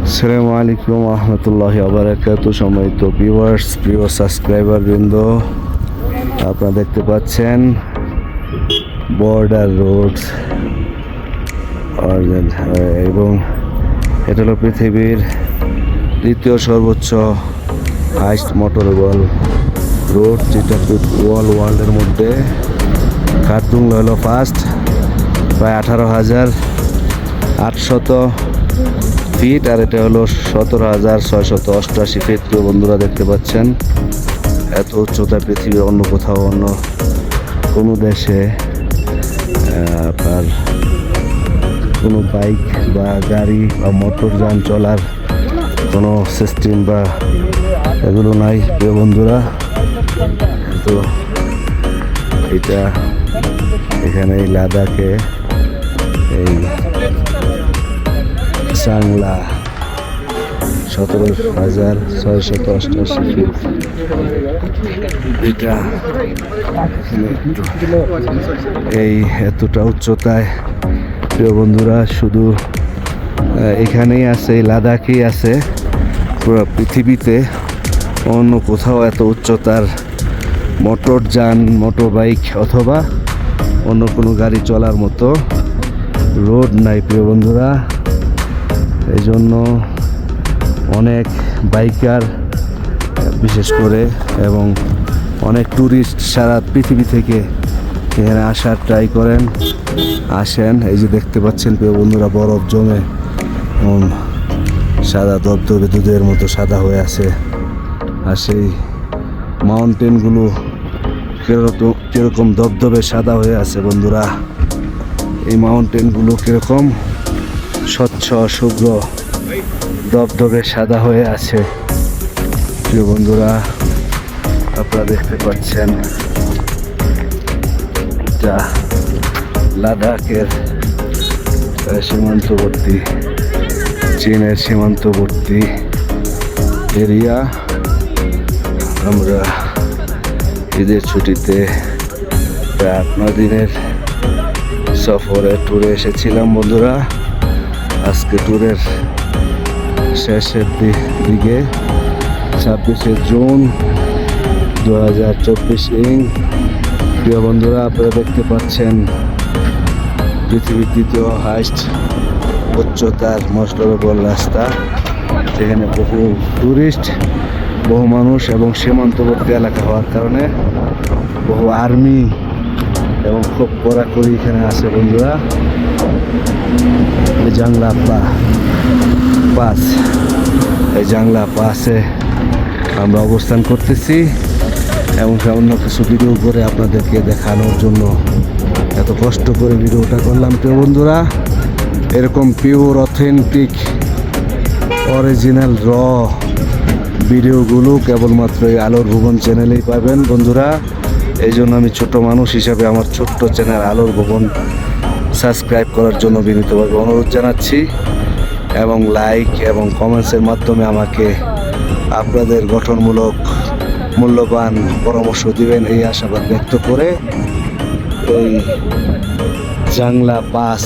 আসসালামু আলাইকুম রহমতুল্লাহি ওয়া বারাকাতুহু। সম্মানিত ভিউয়ার্স, প্রিয় সাবস্ক্রাইবার বৃন্দ, আপনারা দেখতে পাচ্ছেন বর্ডার রোড এবং এটা হলো পৃথিবীর দ্বিতীয় সর্বোচ্চ হাইস্ট মোটরেবল রোড, যেটা ওয়ার্ল্ডের মধ্যে। খারদুংলা হলো ফার্স্ট, প্রায় 18,800 ফিট, আর এটা হলো 17,688 ফিট। প্রিয় বন্ধুরা দেখতে পাচ্ছেন এত উচ্চতা পৃথিবীর অন্য কোথাও, অন্য কোনো দেশে আপনার কোনো বাইক বা গাড়ি বা মোটরযান চলার কোনো সিস্টেম বা এগুলো নাই প্রিয় বন্ধুরা। তো এটা এখানে এই লাদাখে এই চাংলা 17,688 ফিট, এটা এই এতটা উচ্চতায় প্রিয় বন্ধুরা শুধু এখানেই আছে, এই লাদাখেই আছে। পুরো পৃথিবীতে অন্য কোথাও এত উচ্চতার মোটরযান, মোটর বাইক অথবা অন্য কোনো গাড়ি চলার মতো রোড নাই প্রিয় বন্ধুরা। এই জন্য অনেক বাইকার বিশেষ করে এবং অনেক ট্যুরিস্ট সারা পৃথিবী থেকে এখানে আসার ট্রাই করেন, আসেন। এই যে দেখতে পাচ্ছেন প্রিয় বন্ধুরা, বরফ জমে সাদা দবদবে দুধের মতো সাদা হয়ে আছে। আর সেই মাউন্টেনগুলো কিরকম দবদবে সাদা হয়ে আছে বন্ধুরা। এই মাউন্টেনগুলো কিরকম স্বচ্ছ শুভ্র দবদবে সাদা হয়ে আছে প্রিয় বন্ধুরা, আপনারা দেখতে পাচ্ছেন। যা লাদাখের সীমান্তবর্তী, চীনের সীমান্তবর্তী এরিয়া। আমরা ঈদের ছুটিতে প্রায় 8-9 দিনের সফরে ট্যুরে এসেছিলাম বন্ধুরা। আজকে ট্যুরের শেষের দিকে 26শে জুন 2024 প্রিয় বন্ধুরা, আপনারা দেখতে পাচ্ছেন পৃথিবীর দ্বিতীয় হাইস্ট উচ্চতার মোটরেবল রাস্তা, যেখানে বহু ট্যুরিস্ট, বহু মানুষ এবং সীমান্তবর্তী এলাকা হওয়ার কারণে বহু আর্মি এবং খুব কড়াকড়ি এখানে আছে বন্ধুরা। জাংলা পাস, এই জাংলা পাসে আমরা অবস্থান করতেছি এবং অন্য কিছু ভিডিও করে আপনাদেরকে দেখানোর জন্য এত কষ্ট করে ভিডিওটা করলাম প্রিয় বন্ধুরা। এরকম পিওর অথেন্টিক অরিজিনাল র ভিডিওগুলো কেবলমাত্র এই আলোর ভুবন চ্যানেলেই পাবেন বন্ধুরা। এই জন্য আমি ছোট মানুষ হিসাবে আমার ছোট্ট চ্যানেল আলোর ভুবন সাবস্ক্রাইব করার জন্য বিনীতভাবে অনুরোধ জানাচ্ছি এবং লাইক এবং কমেন্টসের মাধ্যমে আমাকে আপনাদের গঠনমূলক মূল্যবান পরামর্শ দিবেন, এই আশাবাদ ব্যক্ত করে এই জাংলা পাস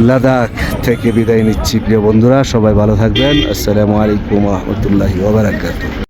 লাদাখ থেকে বিদায় নিচ্ছি প্রিয় বন্ধুরা। সবাই ভালো থাকবেন। আসসালামু আলাইকুম রহমতুল্লাহি ওয়া বারাকাতুহু।